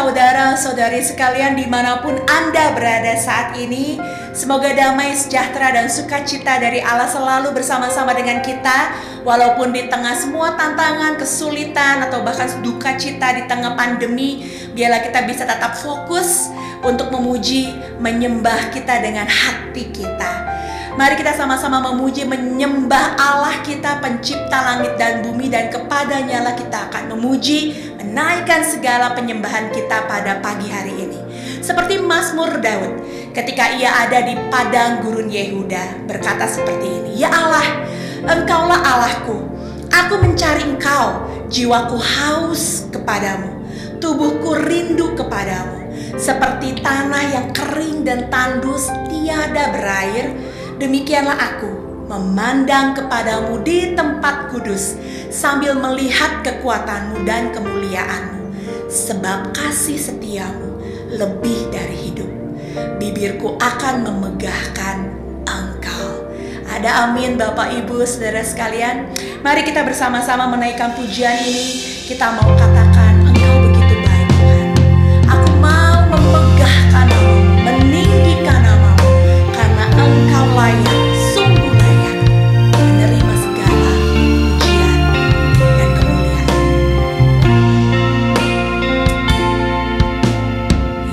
saudara-saudari sekalian dimanapun Anda berada saat ini. Semoga damai, sejahtera, dan sukacita dari Allah selalu bersama-sama dengan kita. Walaupun di tengah semua tantangan, kesulitan, atau bahkan duka cita di tengah pandemi, biarlah kita bisa tetap fokus untuk memuji, menyembah kita dengan hati kita. Mari kita sama-sama memuji, menyembah Allah kita, pencipta langit dan bumi, dan kepadanya lah kita akan memuji, menaikkan segala penyembahan kita pada pagi hari ini. Seperti Mazmur Daud, ketika ia ada di padang gurun Yehuda, berkata seperti ini, "Ya Allah, Engkaulah Allahku, aku mencari Engkau, jiwaku haus kepadamu, tubuhku rindu kepadamu, seperti tanah yang kering dan tandus tiada berair. Demikianlah aku memandang kepadamu di tempat kudus, sambil melihat kekuatanmu dan kemuliaanmu. Sebab kasih setiamu lebih dari hidup. Bibirku akan memegahkan Engkau." Ada amin Bapak Ibu Saudara sekalian. Mari kita bersama-sama menaikkan pujian ini. Kita mau katakan, Engkau begitu baik Tuhan. Aku mau memegahkan namamu, meninggikan namamu, karena Engkau layak, sungguh layak menerima segala pujian dan kemuliaan.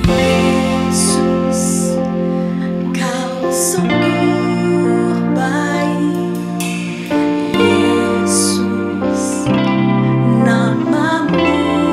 Yesus, Kau sungguh baik. Yesus, namamu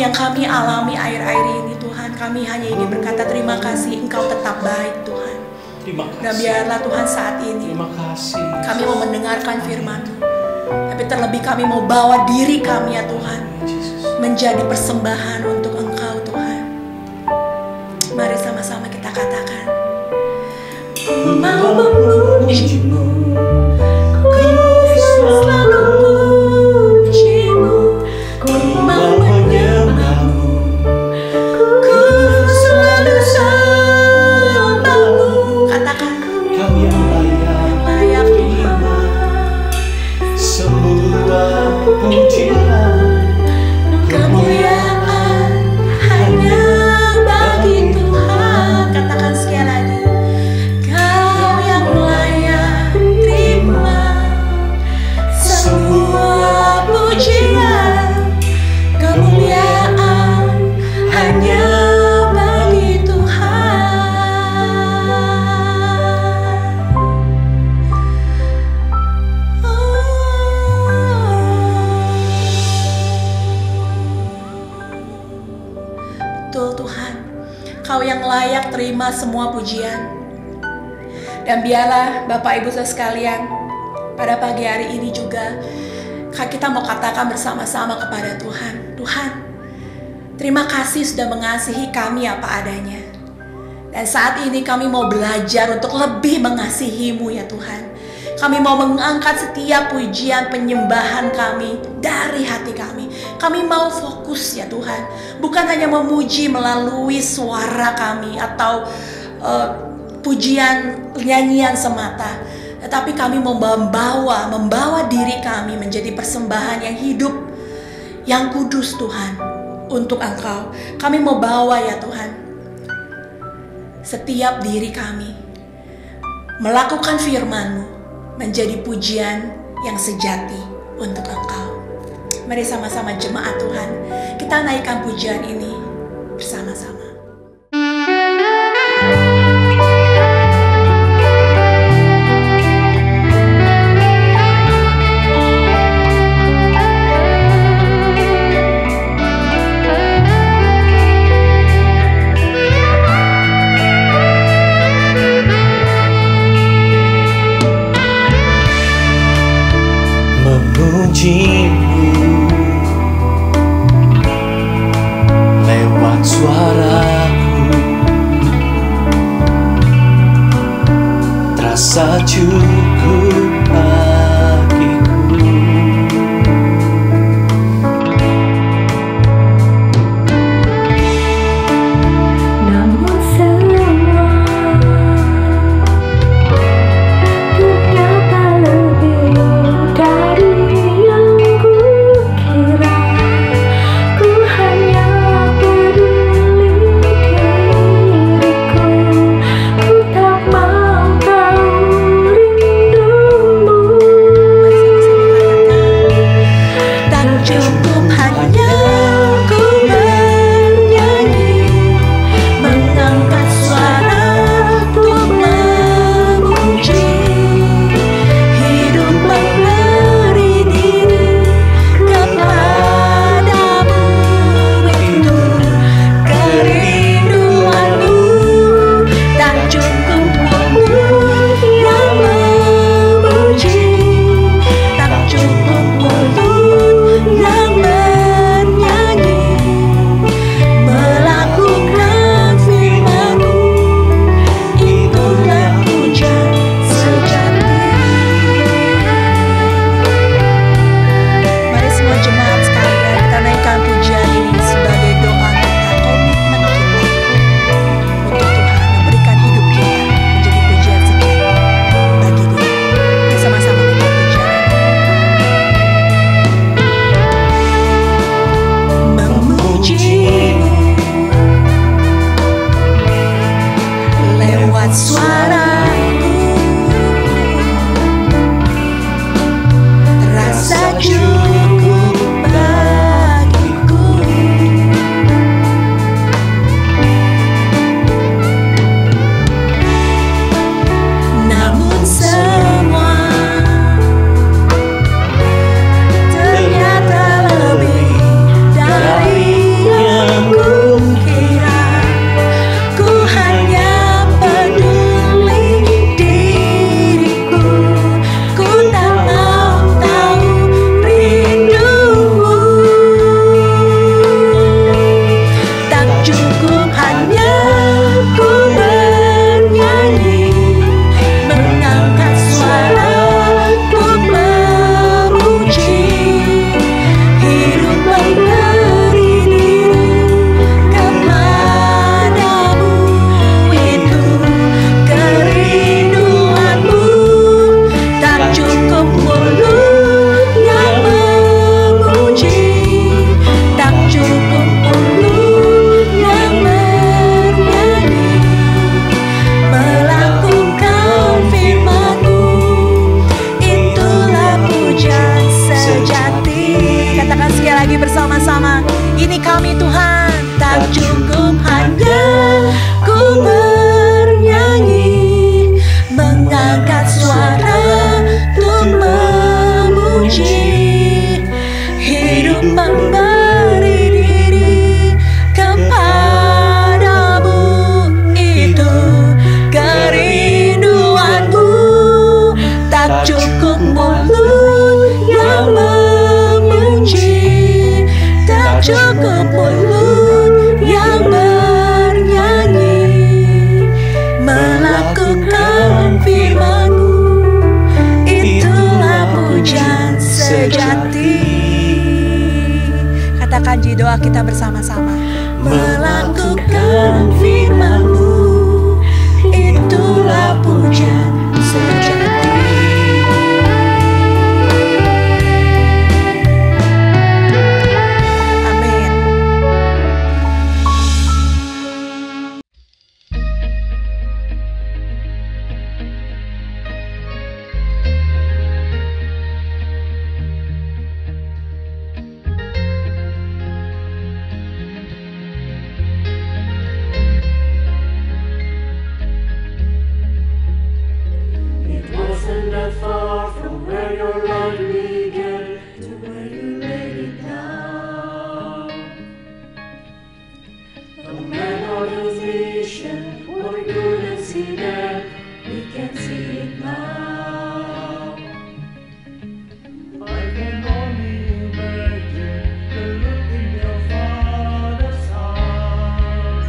yang kami alami akhir-akhir ini Tuhan, kami hanya ingin berkata terima kasih, Engkau tetap baik Tuhan. Terima kasih. Dan biarlah Tuhan saat ini Terima kasih. kami mau mendengarkan firman-Mu, tapi terlebih kami mau bawa diri kami ya Tuhan menjadi persembahan untuk Engkau Tuhan. Mari sama-sama kita katakan, ku mau memuji-Mu, ku selalu puji-Mu, ku mau menyembah-Mu, ku selalu sembah-Mu. Katakan, Kau yang layak terima semua pujian, kemuliaan hanya bagi Tuhan. Katakan sekali lagi, Kau yang layak terima semua pujian, kemuliaan hanya bagi Betul Tuhan, Kau yang layak terima semua pujian. Dan biarlah Bapak Ibu Saudara sekalian, pada pagi hari ini juga kita mau katakan bersama-sama kepada Tuhan, Tuhan, terima kasih sudah mengasihi kami apa adanya. Dan saat ini kami mau belajar untuk lebih mengasihi-Mu ya Tuhan. Kami mau mengangkat setiap pujian penyembahan kami dari hati kami. Kami mau fokus ya Tuhan, bukan hanya memuji melalui suara kami atau pujian nyanyian semata, tetapi kami mau membawa diri kami menjadi persembahan yang hidup, yang kudus Tuhan, untuk Engkau. Kami mau bawa ya Tuhan setiap diri kami melakukan firman-Mu menjadi pujian yang sejati untuk Engkau. Mari sama-sama jemaat Tuhan, kita naikkan pujian ini bersama-sama. memuji-Mu lewat suaraku, terasa cukup bagiku. Namun semua ternyata lebih dari yang kukira. Ku hanya peduli diriku, ku tak mau tahu rindumu. Tak cukup hanya ku bernyanyi, mengangkat suara untuk memuji. Hidup memberi diri kepadamu, itu kerinduanmu. Tak cukup mulut yang memuji, tak cukup mulut yang bernyanyi, melakukan firman-Mu, itulah pujian sejati. Mari semua jemaat sekalian, kita naikkan pujian ini sebagai doa kita, komitmen kita untuk Tuhan memberikan hidup kita menjadi pujian sejati bagi Dia. Mari sama-sama kita pujian memuji-Mu lewat suaraku, rasa cukup bagiku. Namun semua ternyata lebih dari kita bersama-sama. Melakukan firman-Mu, itulah pujian sejati. Amin. It wasn't that far from where your life began to where you laid it down. The man on his mission, what we couldn't see then, we can see it now. I can only imagine the look in your father's eyes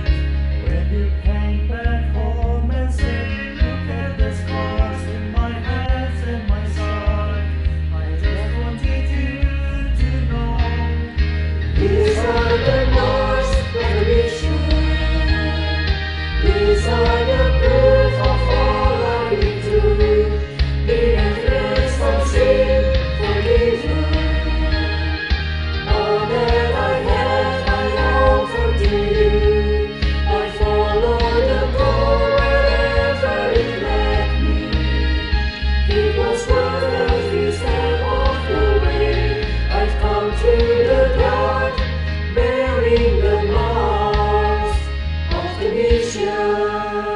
when you came back home and said, "Look at the scars in my hands and my side. I just wanted you to know these are the marks of the mission. These are the proof of all I've been through. The evidence of sin forgiven. All that I have, I offer to you. I follow the call wherever it led me. It was worth every step of the way. I've come through the dark, bearing the marks of the mission.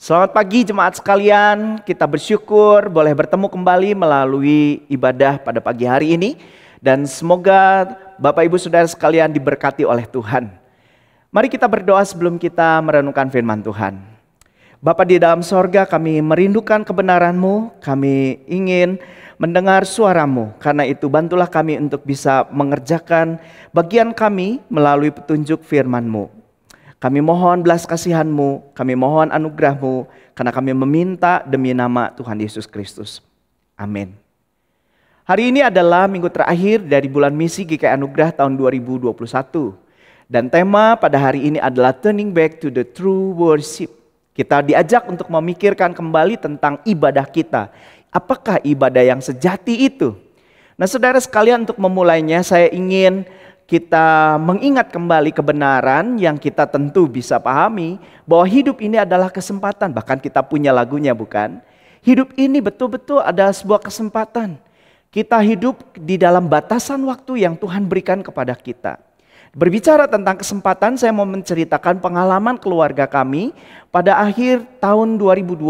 Selamat pagi jemaat sekalian, kita bersyukur boleh bertemu kembali melalui ibadah pada pagi hari ini. Dan semoga Bapak Ibu Saudara sekalian diberkati oleh Tuhan. Mari kita berdoa sebelum kita merenungkan firman Tuhan. Bapa di dalam sorga, kami merindukan kebenaran-Mu, kami ingin mendengar suara-Mu. Karena itu bantulah kami untuk bisa mengerjakan bagian kami melalui petunjuk firman-Mu. Kami mohon belas kasihan-Mu, kami mohon anugerah-Mu, karena kami meminta demi nama Tuhan Yesus Kristus. Amin. Hari ini adalah minggu terakhir dari bulan misi GKI Anugerah tahun 2021. Dan tema pada hari ini adalah Turning Back to the True Worship. Kita diajak untuk memikirkan kembali tentang ibadah kita. Apakah ibadah yang sejati itu? Nah saudara sekalian, untuk memulainya saya ingin kita mengingat kembali kebenaran yang kita tentu bisa pahami bahwa hidup ini adalah kesempatan. Bahkan kita punya lagunya, bukan? Hidup ini betul-betul adalah sebuah kesempatan. Kita hidup di dalam batasan waktu yang Tuhan berikan kepada kita. Berbicara tentang kesempatan, saya mau menceritakan pengalaman keluarga kami pada akhir tahun 2020.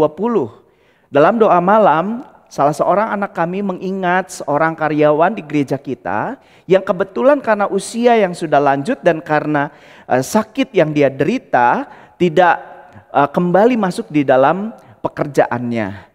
Dalam doa malam, salah seorang anak kami mengingat seorang karyawan di gereja kita yang kebetulan karena usia yang sudah lanjut dan karena sakit yang dia derita tidak kembali masuk di dalam pekerjaannya.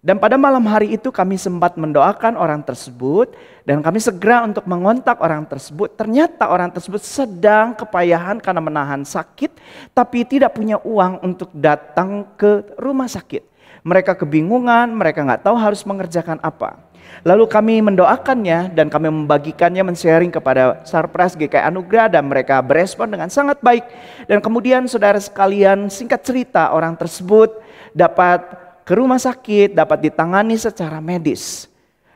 Dan pada malam hari itu kami sempat mendoakan orang tersebut dan kami segera untuk mengontak orang tersebut. Ternyata orang tersebut sedang kepayahan karena menahan sakit tapi tidak punya uang untuk datang ke rumah sakit. Mereka kebingungan, mereka nggak tahu harus mengerjakan apa. Lalu kami mendoakannya dan kami membagikannya, men-sharing kepada Sarpras GKI Anugerah dan mereka berespon dengan sangat baik. Dan kemudian saudara sekalian, singkat cerita orang tersebut dapat ke rumah sakit, dapat ditangani secara medis.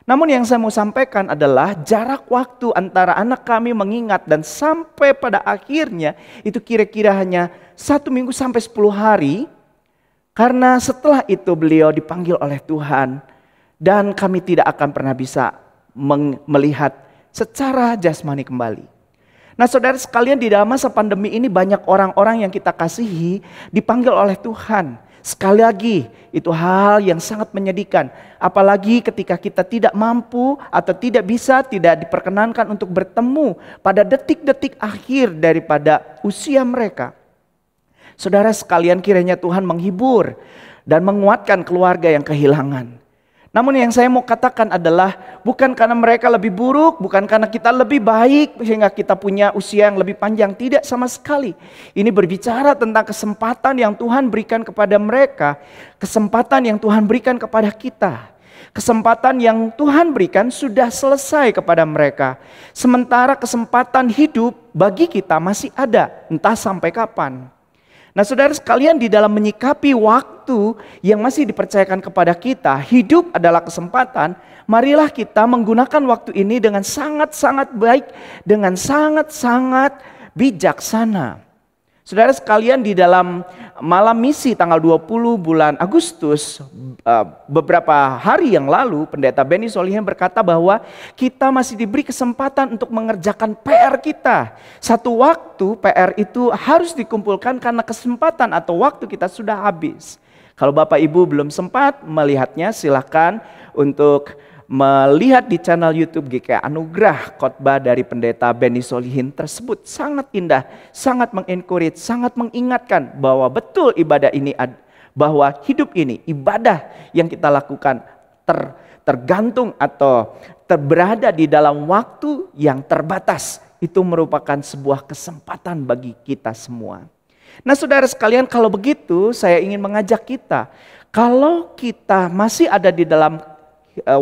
Namun yang saya mau sampaikan adalah jarak waktu antara anak kami mengingat dan sampai pada akhirnya itu kira-kira hanya 1 minggu sampai 10 hari. Karena setelah itu beliau dipanggil oleh Tuhan dan kami tidak akan pernah bisa melihat secara jasmani kembali. Nah saudara sekalian, di dalam masa pandemi ini banyak orang-orang yang kita kasihi dipanggil oleh Tuhan. Sekali lagi itu hal yang sangat menyedihkan. Apalagi ketika kita tidak mampu atau tidak bisa, tidak diperkenankan untuk bertemu pada detik-detik akhir daripada usia mereka. Saudara sekalian, kiranya Tuhan menghibur dan menguatkan keluarga yang kehilangan. Namun yang saya mau katakan adalah bukan karena mereka lebih buruk, bukan karena kita lebih baik sehingga kita punya usia yang lebih panjang. Tidak sama sekali. Ini berbicara tentang kesempatan yang Tuhan berikan kepada mereka, kesempatan yang Tuhan berikan kepada kita. Kesempatan yang Tuhan berikan sudah selesai kepada mereka. Sementara kesempatan hidup bagi kita masih ada, entah sampai kapan. Nah saudara sekalian, di dalam menyikapi waktu yang masih dipercayakan kepada kita, hidup adalah kesempatan. Marilah kita menggunakan waktu ini dengan sangat-sangat baik, dengan sangat-sangat bijaksana. Saudara sekalian, di dalam malam misi tanggal 20 bulan Agustus, beberapa hari yang lalu, Pendeta Benny Solihin berkata bahwa kita masih diberi kesempatan untuk mengerjakan PR kita. Satu waktu PR itu harus dikumpulkan karena kesempatan atau waktu kita sudah habis. Kalau Bapak Ibu belum sempat melihatnya, silakan untuk melihat di channel YouTube GKI Anugerah khotbah dari Pendeta Benny Solihin tersebut. Sangat indah, sangat mengencourage, sangat mengingatkan bahwa betul ibadah ini, bahwa hidup ini, ibadah yang kita lakukan tergantung atau berada di dalam waktu yang terbatas. Itu merupakan sebuah kesempatan bagi kita semua. Nah saudara sekalian, kalau begitu saya ingin mengajak kita, kalau kita masih ada di dalam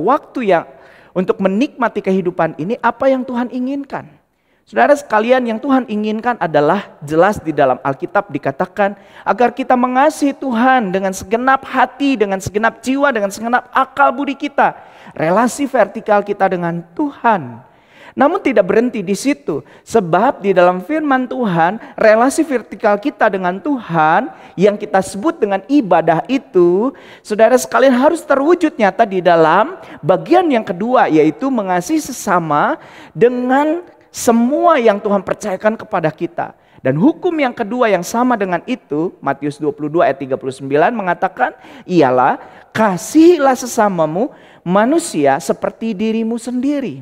waktu yang untuk menikmati kehidupan ini, apa yang Tuhan inginkan? Saudara sekalian, yang Tuhan inginkan adalah jelas di dalam Alkitab dikatakan agar kita mengasihi Tuhan dengan segenap hati, dengan segenap jiwa, dengan segenap akal budi kita. Relasi vertikal kita dengan Tuhan. Namun tidak berhenti di situ, sebab di dalam firman Tuhan, relasi vertikal kita dengan Tuhan yang kita sebut dengan ibadah itu, saudara sekalian, harus terwujud nyata di dalam bagian yang kedua, yaitu mengasihi sesama dengan semua yang Tuhan percayakan kepada kita. Dan hukum yang kedua yang sama dengan itu, Matius 22 ayat 39 mengatakan, ialah kasihilah sesamamu manusia seperti dirimu sendiri.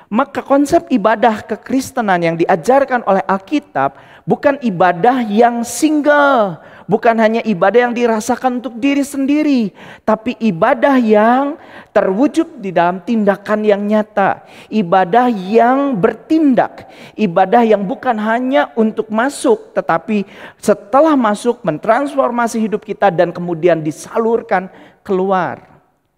Maka konsep ibadah kekristenan yang diajarkan oleh Alkitab bukan ibadah yang single, bukan hanya ibadah yang dirasakan untuk diri sendiri, tapi ibadah yang terwujud di dalam tindakan yang nyata, ibadah yang bertindak, ibadah yang bukan hanya untuk masuk, tetapi setelah masuk mentransformasi hidup kita dan kemudian disalurkan keluar.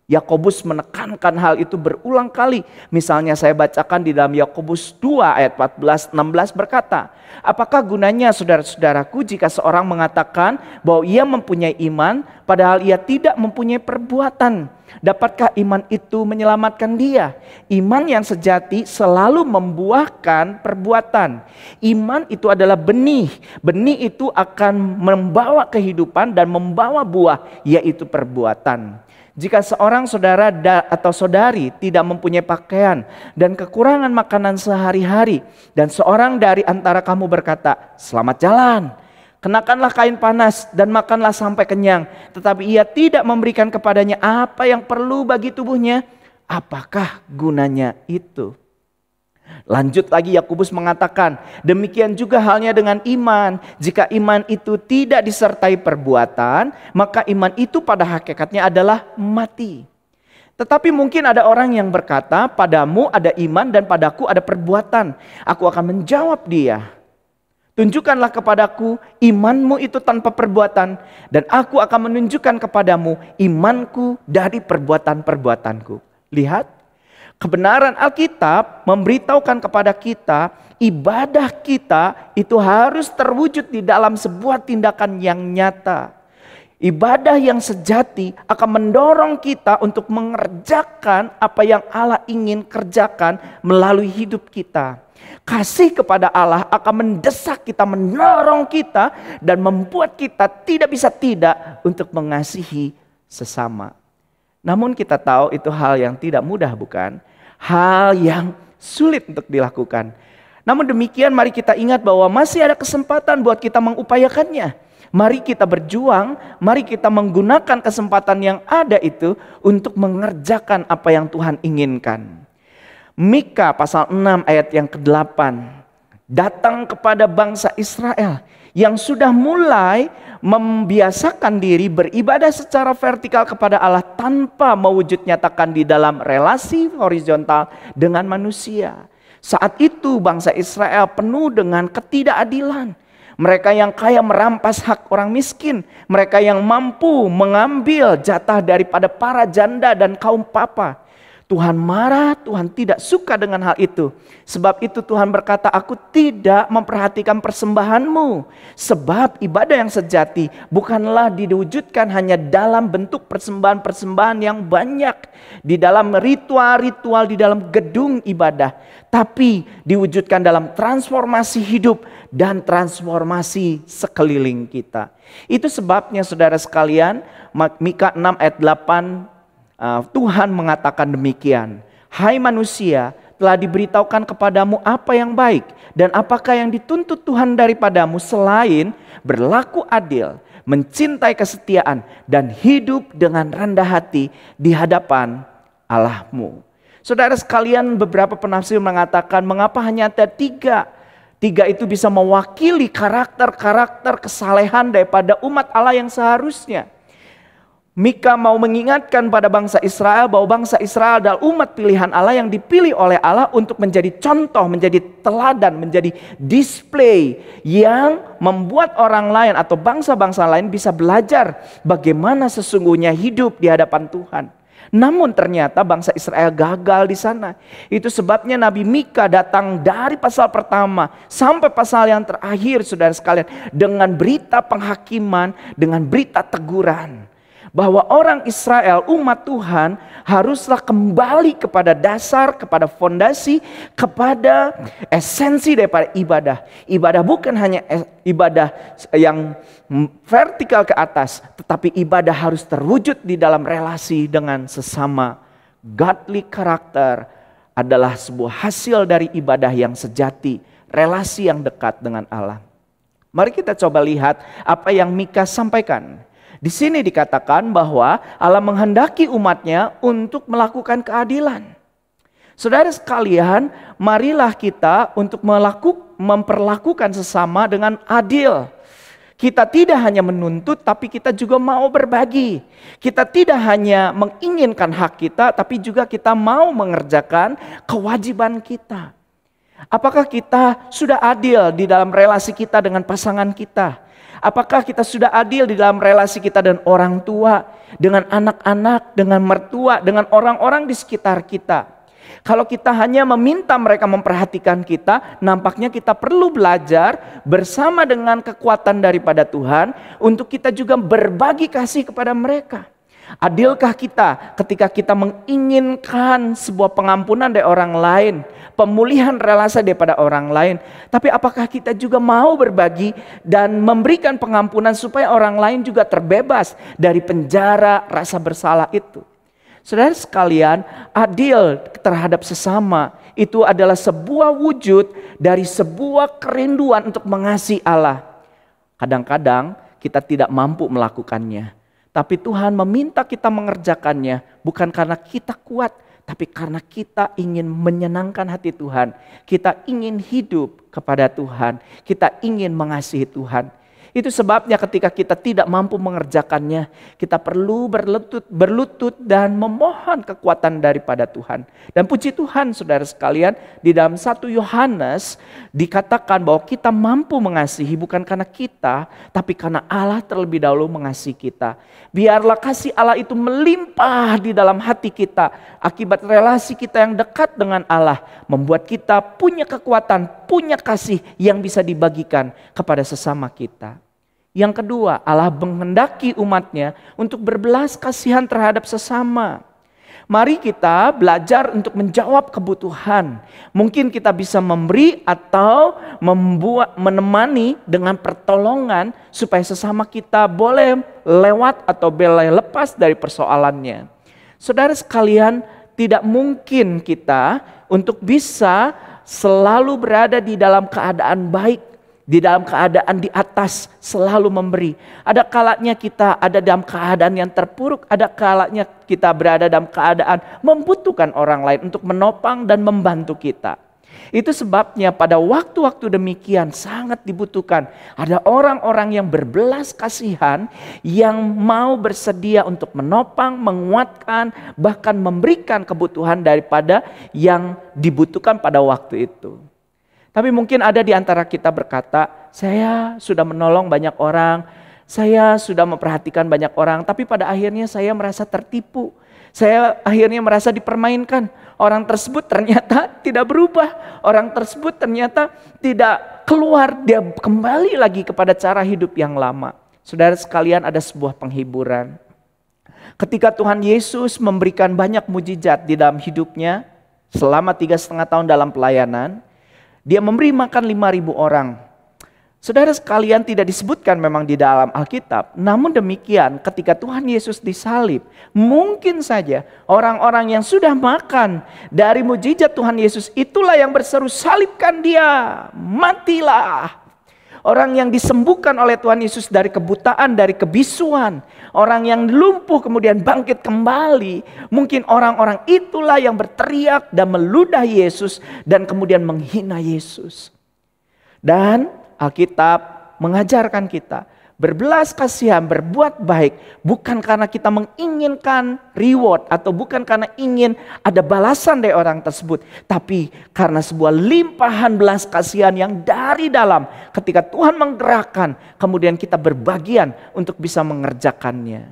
Yakobus menekankan hal itu berulang kali. Misalnya saya bacakan di dalam Yakobus 2 ayat 14-16 berkata, apakah gunanya saudara-saudaraku jika seorang mengatakan bahwa ia mempunyai iman padahal ia tidak mempunyai perbuatan? Dapatkah iman itu menyelamatkan dia? Iman yang sejati selalu membuahkan perbuatan. Iman itu adalah benih. Benih itu akan membawa kehidupan dan membawa buah, yaitu perbuatan. Jika seorang saudara atau saudari tidak mempunyai pakaian dan kekurangan makanan sehari-hari, dan seorang dari antara kamu berkata, selamat jalan, kenakanlah kain panas dan makanlah sampai kenyang, tetapi ia tidak memberikan kepadanya apa yang perlu bagi tubuhnya, apakah gunanya itu? Lanjut lagi Yakobus mengatakan, demikian juga halnya dengan iman. Jika iman itu tidak disertai perbuatan, maka iman itu pada hakikatnya adalah mati. Tetapi mungkin ada orang yang berkata, padamu ada iman dan padaku ada perbuatan. Aku akan menjawab dia, tunjukkanlah kepadaku imanmu itu tanpa perbuatan, dan aku akan menunjukkan kepadamu imanku dari perbuatan-perbuatanku. Lihat, kebenaran Alkitab memberitahukan kepada kita, ibadah kita itu harus terwujud di dalam sebuah tindakan yang nyata. Ibadah yang sejati akan mendorong kita untuk mengerjakan apa yang Allah ingin kerjakan melalui hidup kita. Kasih kepada Allah akan mendesak kita, mendorong kita, dan membuat kita tidak bisa tidak untuk mengasihi sesama. Namun kita tahu itu hal yang tidak mudah, bukan? Hal yang sulit untuk dilakukan. Namun demikian mari kita ingat bahwa masih ada kesempatan buat kita mengupayakannya. Mari kita berjuang, mari kita menggunakan kesempatan yang ada itu untuk mengerjakan apa yang Tuhan inginkan. Mika pasal 6 ayat yang ke-8 datang kepada bangsa Israel yang sudah mulai membiasakan diri beribadah secara vertikal kepada Allah tanpa mewujud nyatakan di dalam relasi horizontal dengan manusia. Saat itu bangsa Israel penuh dengan ketidakadilan. Mereka yang kaya merampas hak orang miskin. Mereka yang mampu mengambil jatah daripada para janda dan kaum papa. Tuhan marah, Tuhan tidak suka dengan hal itu. Sebab itu Tuhan berkata, aku tidak memperhatikan persembahanmu. Sebab ibadah yang sejati bukanlah diwujudkan hanya dalam bentuk persembahan-persembahan yang banyak. Di dalam ritual-ritual di dalam gedung ibadah. Tapi diwujudkan dalam transformasi hidup dan transformasi sekeliling kita. Itu sebabnya saudara sekalian, Mika 6 ayat 8, Tuhan mengatakan demikian, hai manusia, telah diberitahukan kepadamu apa yang baik, dan apakah yang dituntut Tuhan daripadamu selain berlaku adil, mencintai kesetiaan, dan hidup dengan rendah hati di hadapan Allahmu. Saudara sekalian, beberapa penafsir mengatakan mengapa hanya ada tiga. Tiga itu bisa mewakili karakter-karakter kesalehan daripada umat Allah yang seharusnya. Mika mau mengingatkan pada bangsa Israel bahwa bangsa Israel adalah umat pilihan Allah yang dipilih oleh Allah untuk menjadi contoh, menjadi teladan, menjadi display yang membuat orang lain atau bangsa-bangsa lain bisa belajar bagaimana sesungguhnya hidup di hadapan Tuhan. Namun ternyata bangsa Israel gagal di sana. Itu sebabnya Nabi Mika datang dari pasal pertama sampai pasal yang terakhir, saudara sekalian, dengan berita penghakiman, dengan berita teguran. Bahwa orang Israel, umat Tuhan, haruslah kembali kepada dasar, kepada fondasi, kepada esensi daripada ibadah. Ibadah bukan hanya ibadah yang vertikal ke atas, tetapi ibadah harus terwujud di dalam relasi dengan sesama. Godly karakter adalah sebuah hasil dari ibadah yang sejati, relasi yang dekat dengan Allah. Mari kita coba lihat apa yang Mika sampaikan. Di sini dikatakan bahwa Allah menghendaki umatnya untuk melakukan keadilan. Saudara sekalian, marilah kita untuk memperlakukan sesama dengan adil. Kita tidak hanya menuntut, tapi kita juga mau berbagi. Kita tidak hanya menginginkan hak kita, tapi juga kita mau mengerjakan kewajiban kita. Apakah kita sudah adil di dalam relasi kita dengan pasangan kita? Apakah kita sudah adil di dalam relasi kita dengan orang tua, dengan anak-anak, dengan mertua, dengan orang-orang di sekitar kita? Kalau kita hanya meminta mereka memperhatikan kita, nampaknya kita perlu belajar bersama dengan kekuatan daripada Tuhan untuk kita juga berbagi kasih kepada mereka. Adilkah kita ketika kita menginginkan sebuah pengampunan dari orang lain, pemulihan relasi daripada orang lain, tapi apakah kita juga mau berbagi dan memberikan pengampunan supaya orang lain juga terbebas dari penjara rasa bersalah itu? Saudara sekalian, adil terhadap sesama itu adalah sebuah wujud dari sebuah kerinduan untuk mengasihi Allah. Kadang-kadang kita tidak mampu melakukannya, tapi Tuhan meminta kita mengerjakannya bukan karena kita kuat, tapi karena kita ingin menyenangkan hati Tuhan. Kita ingin hidup kepada Tuhan, kita ingin mengasihi Tuhan. Itu sebabnya ketika kita tidak mampu mengerjakannya, kita perlu berlutut dan memohon kekuatan daripada Tuhan. Dan puji Tuhan saudara sekalian, di dalam 1 Yohanes dikatakan bahwa kita mampu mengasihi bukan karena kita, tapi karena Allah terlebih dahulu mengasihi kita. Biarlah kasih Allah itu melimpah di dalam hati kita. Akibat relasi kita yang dekat dengan Allah, membuat kita punya kekuatan, punya kasih yang bisa dibagikan kepada sesama kita. Yang kedua, Allah menghendaki umatnya untuk berbelas kasihan terhadap sesama. Mari kita belajar untuk menjawab kebutuhan. Mungkin kita bisa memberi atau menemani dengan pertolongan supaya sesama kita boleh lewat atau boleh lepas dari persoalannya. Saudara sekalian, tidak mungkin kita untuk bisa selalu berada di dalam keadaan baik, di dalam keadaan di atas selalu memberi. Ada kalanya kita ada dalam keadaan yang terpuruk, ada kalanya kita berada dalam keadaan membutuhkan orang lain untuk menopang dan membantu kita. Itu sebabnya pada waktu-waktu demikian sangat dibutuhkan ada orang-orang yang berbelas kasihan, yang mau bersedia untuk menopang, menguatkan, bahkan memberikan kebutuhan daripada yang dibutuhkan pada waktu itu. Tapi mungkin ada di antara kita berkata, saya sudah menolong banyak orang, saya sudah memperhatikan banyak orang, tapi pada akhirnya saya merasa tertipu. Saya akhirnya merasa dipermainkan. Orang tersebut ternyata tidak berubah. Orang tersebut ternyata tidak keluar, dia kembali lagi kepada cara hidup yang lama. Saudara sekalian, ada sebuah penghiburan. Ketika Tuhan Yesus memberikan banyak mujizat di dalam hidupnya, selama 3,5 tahun dalam pelayanan, dia memberi makan 5.000 orang. Saudara sekalian, tidak disebutkan memang di dalam Alkitab. Namun demikian ketika Tuhan Yesus disalib, mungkin saja orang-orang yang sudah makan dari mujizat Tuhan Yesus itulah yang berseru, salibkan dia, matilah. Orang yang disembuhkan oleh Tuhan Yesus dari kebutaan, dari kebisuan. Orang yang lumpuh kemudian bangkit kembali. Mungkin orang-orang itulah yang berteriak dan meludah Yesus dan kemudian menghina Yesus. Dan Alkitab mengajarkan kita berbelas kasihan, berbuat baik bukan karena kita menginginkan reward atau bukan karena ingin ada balasan dari orang tersebut, tapi karena sebuah limpahan belas kasihan yang dari dalam ketika Tuhan menggerakkan, kemudian kita berbagian untuk bisa mengerjakannya.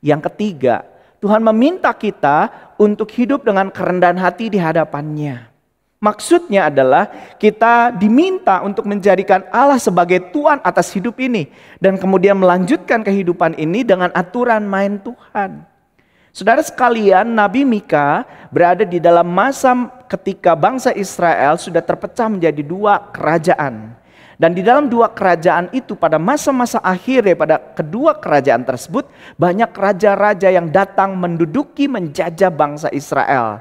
Yang ketiga, Tuhan meminta kita untuk hidup dengan kerendahan hati di hadapannya. Maksudnya adalah kita diminta untuk menjadikan Allah sebagai Tuhan atas hidup ini. Dan kemudian melanjutkan kehidupan ini dengan aturan main Tuhan. Saudara sekalian, Nabi Mika berada di dalam masa ketika bangsa Israel sudah terpecah menjadi 2 kerajaan. Dan di dalam 2 kerajaan itu pada masa-masa akhir daripada kedua kerajaan tersebut, banyak raja-raja yang datang menduduki menjajah bangsa Israel.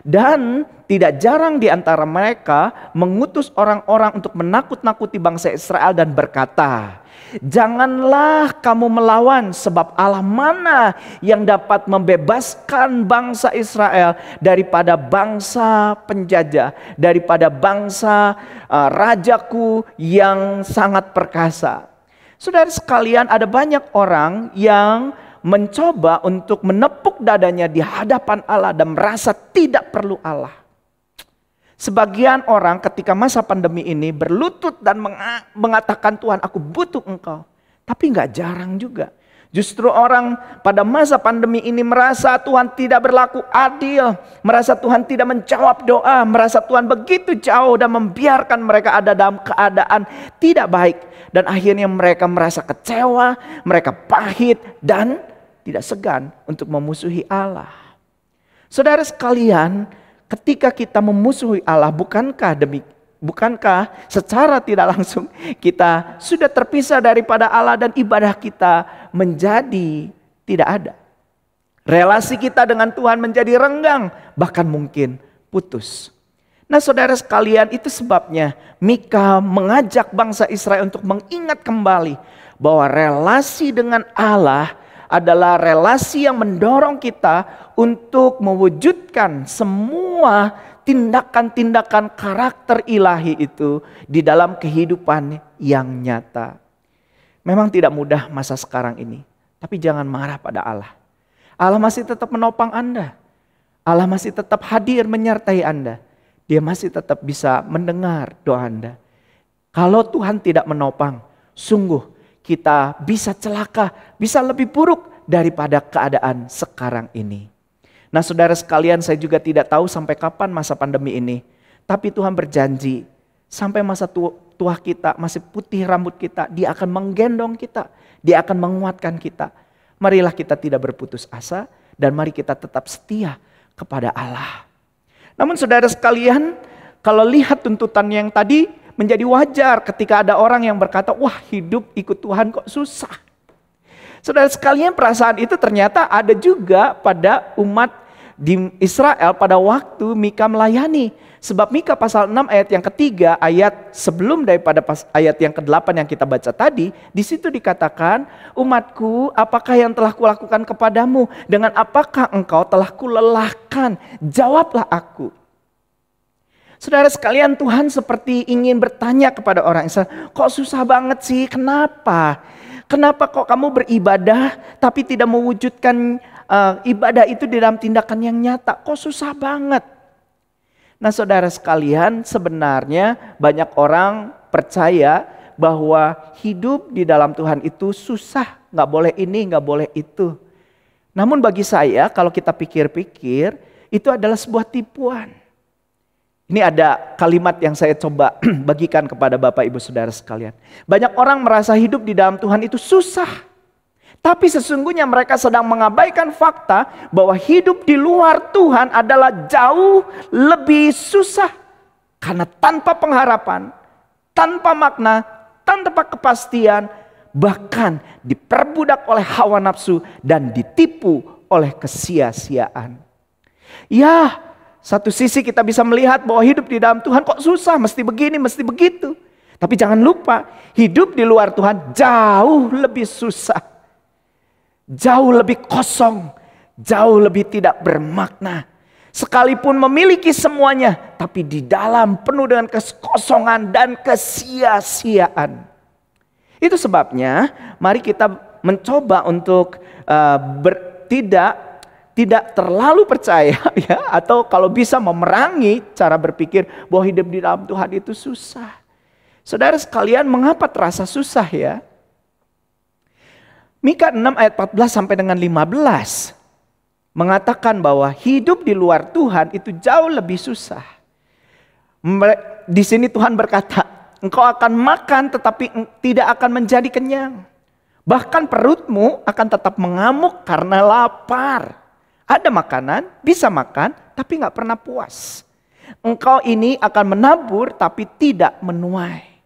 Dan tidak jarang di antara mereka mengutus orang-orang untuk menakut-nakuti bangsa Israel dan berkata, "Janganlah kamu melawan, sebab Allah mana yang dapat membebaskan bangsa Israel daripada bangsa penjajah, daripada bangsa rajaku yang sangat perkasa." Saudara sekalian, ada banyak orang yang mencoba untuk menepuk dadanya di hadapan Allah dan merasa tidak perlu Allah. Sebagian orang ketika masa pandemi ini berlutut dan mengatakan, "Tuhan, aku butuh Engkau." Tapi nggak jarang juga. Justru orang pada masa pandemi ini merasa Tuhan tidak berlaku adil. Merasa Tuhan tidak menjawab doa. Merasa Tuhan begitu jauh dan membiarkan mereka ada dalam keadaan tidak baik. Dan akhirnya mereka merasa kecewa, mereka pahit dan tidak segan untuk memusuhi Allah. Saudara sekalian, ketika kita memusuhi Allah, bukankah secara tidak langsung kita sudah terpisah daripada Allah dan ibadah kita menjadi tidak ada. Relasi kita dengan Tuhan menjadi renggang, bahkan mungkin putus. Nah saudara sekalian, itu sebabnya Mika mengajak bangsa Israel untuk mengingat kembali bahwa relasi dengan Allah adalah relasi yang mendorong kita untuk mewujudkan semua tindakan-tindakan karakter ilahi itu di dalam kehidupan yang nyata. Memang tidak mudah masa sekarang ini, tapi jangan marah pada Allah. Allah masih tetap menopang Anda. Allah masih tetap hadir menyertai Anda. Dia masih tetap bisa mendengar doa Anda. Kalau Tuhan tidak menopang, sungguh kita bisa celaka, bisa lebih buruk daripada keadaan sekarang ini. Nah saudara sekalian, saya juga tidak tahu sampai kapan masa pandemi ini. Tapi Tuhan berjanji, sampai masa tua kita, masih putih rambut kita, Dia akan menggendong kita. Dia akan menguatkan kita. Marilah kita tidak berputus asa dan mari kita tetap setia kepada Allah. Namun saudara sekalian, kalau lihat tuntutan yang tadi, menjadi wajar ketika ada orang yang berkata, "Wah, hidup ikut Tuhan kok susah." Saudara sekalian, perasaan itu ternyata ada juga pada umat di Israel pada waktu Mika melayani. Sebab Mika pasal 6 ayat yang ketiga, ayat sebelum daripada ayat yang ke-8 yang kita baca tadi, di situ dikatakan, "Umatku, apakah yang telah kulakukan kepadamu? Dengan apakah engkau telah kulelahkan? Jawablah aku." Saudara sekalian, Tuhan seperti ingin bertanya kepada orang Israel, "Kok susah banget sih? Kenapa? Kenapa kok kamu beribadah tapi tidak mewujudkan ibadah itu di dalam tindakan yang nyata? Kok susah banget?" Nah saudara sekalian, sebenarnya banyak orang percaya bahwa hidup di dalam Tuhan itu susah. Gak boleh ini, gak boleh itu. Namun bagi saya, kalau kita pikir-pikir, itu adalah sebuah tipuan. Ini ada kalimat yang saya coba bagikan kepada Bapak Ibu Saudara sekalian. Banyak orang merasa hidup di dalam Tuhan itu susah. Tapi sesungguhnya mereka sedang mengabaikan fakta bahwa hidup di luar Tuhan adalah jauh lebih susah. Karena tanpa pengharapan, tanpa makna, tanpa kepastian, bahkan diperbudak oleh hawa nafsu dan ditipu oleh kesia-siaan. Ya, satu sisi kita bisa melihat bahwa hidup di dalam Tuhan kok susah, mesti begini, mesti begitu. Tapi jangan lupa, hidup di luar Tuhan jauh lebih susah. Jauh lebih kosong, jauh lebih tidak bermakna. Sekalipun memiliki semuanya, tapi di dalam penuh dengan kekosongan dan kesia-siaan. Itu sebabnya, mari kita mencoba untuk tidak terlalu percaya ya, atau kalau bisa memerangi cara berpikir bahwa hidup di dalam Tuhan itu susah. Saudara sekalian, mengapa terasa susah ya? Mika 6 ayat 14 sampai dengan 15 mengatakan bahwa hidup di luar Tuhan itu jauh lebih susah. Di sini Tuhan berkata, "Engkau akan makan tetapi tidak akan menjadi kenyang. Bahkan perutmu akan tetap mengamuk karena lapar." Ada makanan, bisa makan, tapi gak pernah puas. Engkau ini akan menabur, tapi tidak menuai.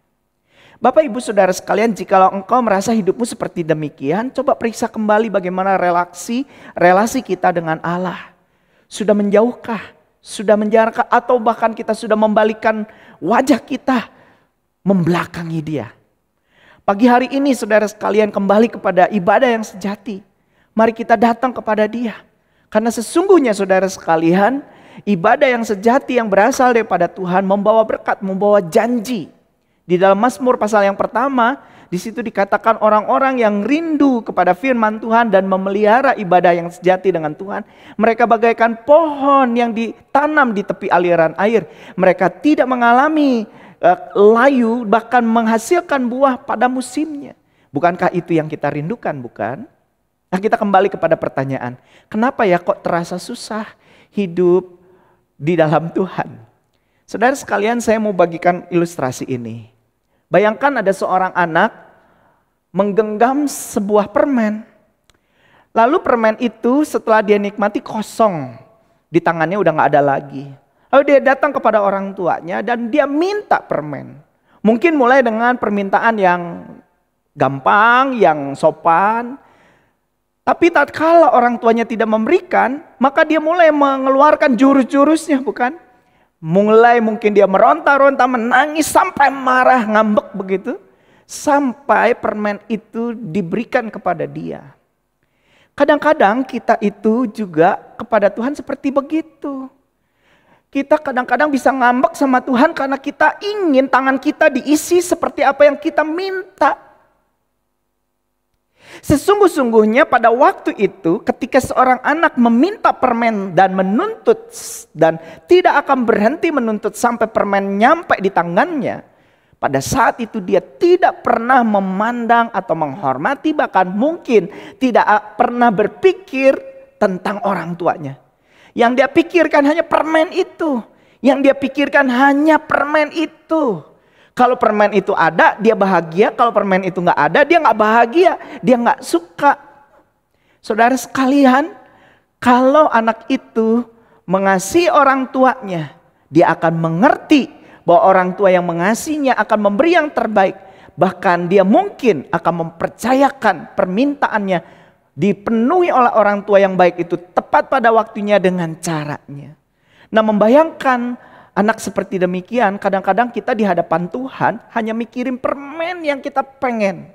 Bapak Ibu Saudara sekalian, jikalau engkau merasa hidupmu seperti demikian, coba periksa kembali bagaimana relasi kita dengan Allah. Sudah menjauhkah? sudah menjarakan atau bahkan kita sudah membalikkan wajah kita membelakangi dia. Pagi hari ini saudara sekalian kembali kepada ibadah yang sejati. Mari kita datang kepada dia. Karena sesungguhnya saudara sekalian, ibadah yang sejati yang berasal daripada Tuhan membawa berkat, membawa janji. Di dalam Mazmur pasal yang pertama, di situ dikatakan orang-orang yang rindu kepada firman Tuhan dan memelihara ibadah yang sejati dengan Tuhan. Mereka bagaikan pohon yang ditanam di tepi aliran air. Mereka tidak mengalami layu, bahkan menghasilkan buah pada musimnya. Bukankah itu yang kita rindukan, bukan? Nah, kita kembali kepada pertanyaan, kenapa ya kok terasa susah hidup di dalam Tuhan? Saudara sekalian, saya mau bagikan ilustrasi ini. Bayangkan ada seorang anak menggenggam sebuah permen. Lalu permen itu setelah dia nikmati kosong. Di tangannya udah gak ada lagi. Lalu dia datang kepada orang tuanya dan dia minta permen. Mungkin mulai dengan permintaan yang gampang, yang sopan. Tapi tatkala orang tuanya tidak memberikan, maka dia mulai mengeluarkan jurus-jurusnya, bukan? Mulai mungkin dia meronta-ronta, menangis sampai marah, ngambek begitu. Sampai permen itu diberikan kepada dia. Kadang-kadang kita itu juga kepada Tuhan seperti begitu. Kita kadang-kadang bisa ngambek sama Tuhan karena kita ingin tangan kita diisi seperti apa yang kita minta. Sesungguh-sungguhnya pada waktu itu ketika seorang anak meminta permen dan menuntut dan tidak akan berhenti menuntut sampai permen nyampe di tangannya. Pada saat itu dia tidak pernah memandang atau menghormati, bahkan mungkin tidak pernah berpikir tentang orang tuanya. Yang dia pikirkan hanya permen itu. Yang dia pikirkan hanya permen itu. Kalau permen itu ada, dia bahagia. Kalau permen itu nggak ada, dia nggak bahagia. Dia nggak suka. Saudara sekalian, kalau anak itu mengasihi orang tuanya, dia akan mengerti bahwa orang tua yang mengasihinya akan memberi yang terbaik. Bahkan dia mungkin akan mempercayakan permintaannya dipenuhi oleh orang tua yang baik itu tepat pada waktunya dengan caranya. Nah, membayangkan anak seperti demikian, kadang-kadang kita di hadapan Tuhan hanya mikirin permen yang kita pengen.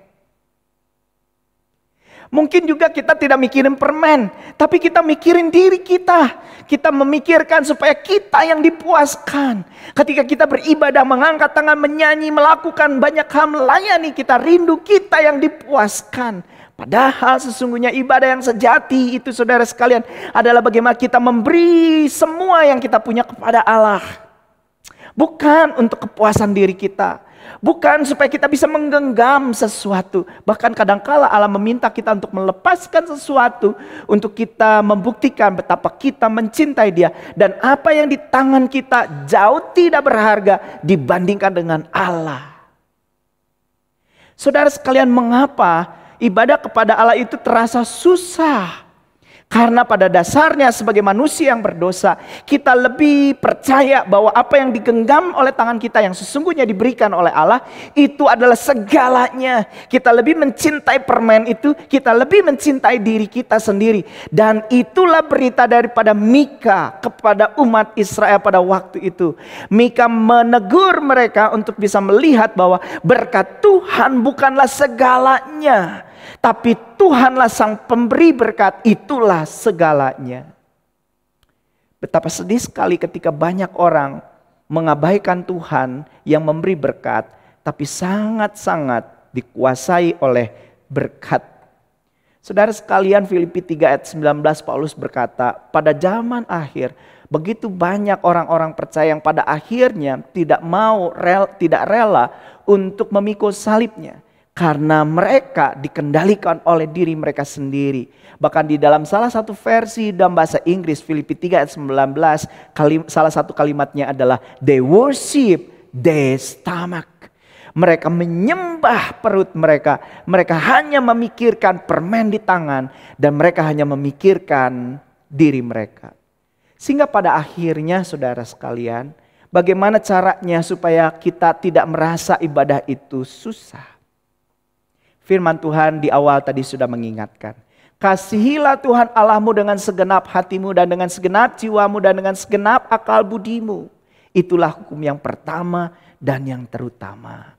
Mungkin juga kita tidak mikirin permen, tapi kita mikirin diri kita. Kita memikirkan supaya kita yang dipuaskan. Ketika kita beribadah, mengangkat tangan, menyanyi, melakukan banyak hal, melayani, kita rindu kita yang dipuaskan. Padahal sesungguhnya ibadah yang sejati itu saudara sekalian adalah bagaimana kita memberi semua yang kita punya kepada Allah. Bukan untuk kepuasan diri kita. Bukan supaya kita bisa menggenggam sesuatu. Bahkan kadangkala Allah meminta kita untuk melepaskan sesuatu. Untuk kita membuktikan betapa kita mencintai Dia. Dan apa yang di tangan kita jauh tidak berharga dibandingkan dengan Allah. Saudara sekalian, mengapa ibadah kepada Allah itu terasa susah? Karena pada dasarnya sebagai manusia yang berdosa, kita lebih percaya bahwa apa yang digenggam oleh tangan kita yang sesungguhnya diberikan oleh Allah, itu adalah segalanya. Kita lebih mencintai permen itu, kita lebih mencintai diri kita sendiri. Dan itulah berita daripada Mika kepada umat Israel pada waktu itu. Mika menegur mereka untuk bisa melihat bahwa berkat Tuhan bukanlah segalanya. Tapi Tuhanlah sang pemberi berkat, itulah segalanya. Betapa sedih sekali ketika banyak orang mengabaikan Tuhan yang memberi berkat, tapi sangat-sangat dikuasai oleh berkat. Saudara sekalian, Filipi 3 ayat 19 Paulus berkata, pada zaman akhir begitu banyak orang-orang percaya yang pada akhirnya tidak rela untuk memikul salibnya. Karena mereka dikendalikan oleh diri mereka sendiri. Bahkan di dalam salah satu versi dalam bahasa Inggris, Filipi 3 ayat 19, salah satu kalimatnya adalah they worship their stomach. Mereka menyembah perut mereka. Mereka hanya memikirkan permen di tangan. Dan mereka hanya memikirkan diri mereka. Sehingga pada akhirnya saudara sekalian, bagaimana caranya supaya kita tidak merasa ibadah itu susah? Firman Tuhan di awal tadi sudah mengingatkan. Kasihilah Tuhan Allahmu dengan segenap hatimu dan dengan segenap jiwamu dan dengan segenap akal budimu. Itulah hukum yang pertama dan yang terutama.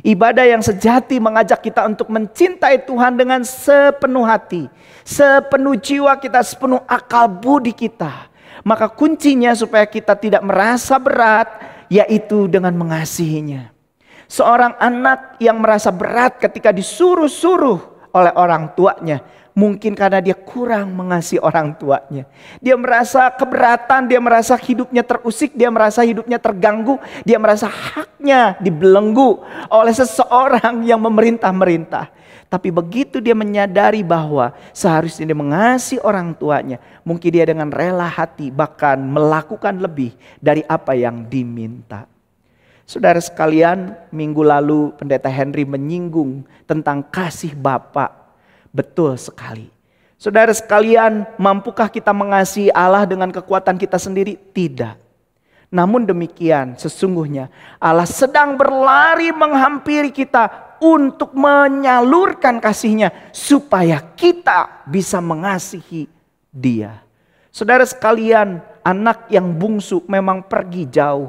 Ibadah yang sejati mengajak kita untuk mencintai Tuhan dengan sepenuh hati, sepenuh jiwa kita, sepenuh akal budi kita. Maka kuncinya supaya kita tidak merasa berat, yaitu dengan mengasihinya. Seorang anak yang merasa berat ketika disuruh-suruh oleh orang tuanya, mungkin karena dia kurang mengasihi orang tuanya. Dia merasa keberatan, dia merasa hidupnya terusik, dia merasa hidupnya terganggu, dia merasa haknya dibelenggu oleh seseorang yang memerintah-merintah. Tapi begitu dia menyadari bahwa seharusnya dia mengasihi orang tuanya, mungkin dia dengan rela hati bahkan melakukan lebih dari apa yang diminta. Saudara sekalian, minggu lalu Pendeta Henry menyinggung tentang kasih Bapa. Betul sekali. Saudara sekalian, mampukah kita mengasihi Allah dengan kekuatan kita sendiri? Tidak. Namun demikian, sesungguhnya Allah sedang berlari menghampiri kita untuk menyalurkan kasih-Nya supaya kita bisa mengasihi Dia. Saudara sekalian, anak yang bungsu memang pergi jauh.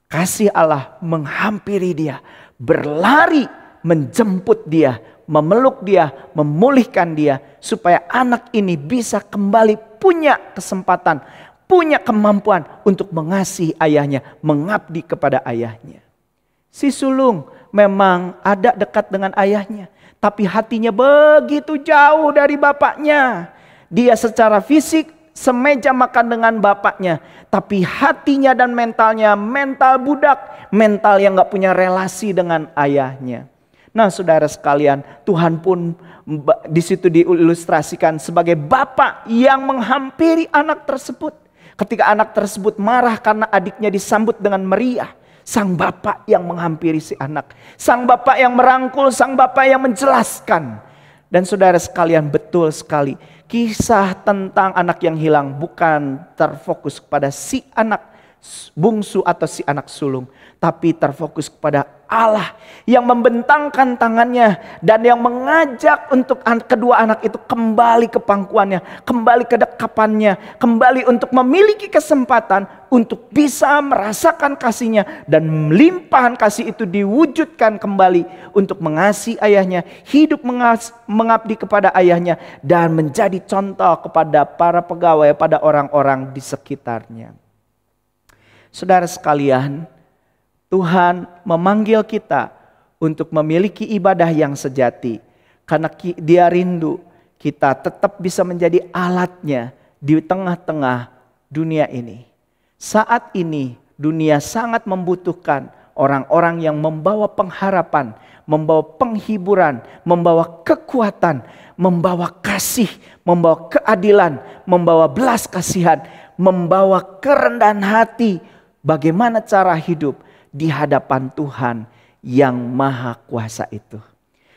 Kasih Allah menghampiri dia, berlari menjemput dia, memeluk dia, memulihkan dia, supaya anak ini bisa kembali punya kesempatan, punya kemampuan untuk mengasihi ayahnya, mengabdi kepada ayahnya. Si sulung memang ada dekat dengan ayahnya, tapi hatinya begitu jauh dari bapaknya. Dia secara fisik semeja makan dengan bapaknya, tapi hatinya dan mentalnya mental budak, mental yang gak punya relasi dengan ayahnya. Nah, saudara sekalian, Tuhan pun di situ diilustrasikan sebagai bapak yang menghampiri anak tersebut. Ketika anak tersebut marah karena adiknya disambut dengan meriah, sang bapak yang menghampiri si anak, sang bapak yang merangkul, sang bapak yang menjelaskan. Dan saudara sekalian, betul sekali, kisah tentang anak yang hilang bukan terfokus kepada si anak bungsu atau si anak sulung, tapi terfokus kepada Allah yang membentangkan tangannya dan yang mengajak untuk kedua anak itu kembali ke pangkuannya, kembali ke dekapannya, kembali untuk memiliki kesempatan untuk bisa merasakan kasihnya, dan limpahan kasih itu diwujudkan kembali untuk mengasihi ayahnya, hidup mengabdi kepada ayahnya, dan menjadi contoh kepada para pegawai, pada orang-orang di sekitarnya. Saudara sekalian, Tuhan memanggil kita untuk memiliki ibadah yang sejati. Karena Dia rindu kita tetap bisa menjadi alatnya di tengah-tengah dunia ini. Saat ini dunia sangat membutuhkan orang-orang yang membawa pengharapan, membawa penghiburan, membawa kekuatan, membawa kasih, membawa keadilan, membawa belas kasihan, membawa kerendahan hati. Bagaimana cara hidup di hadapan Tuhan yang Maha Kuasa itu.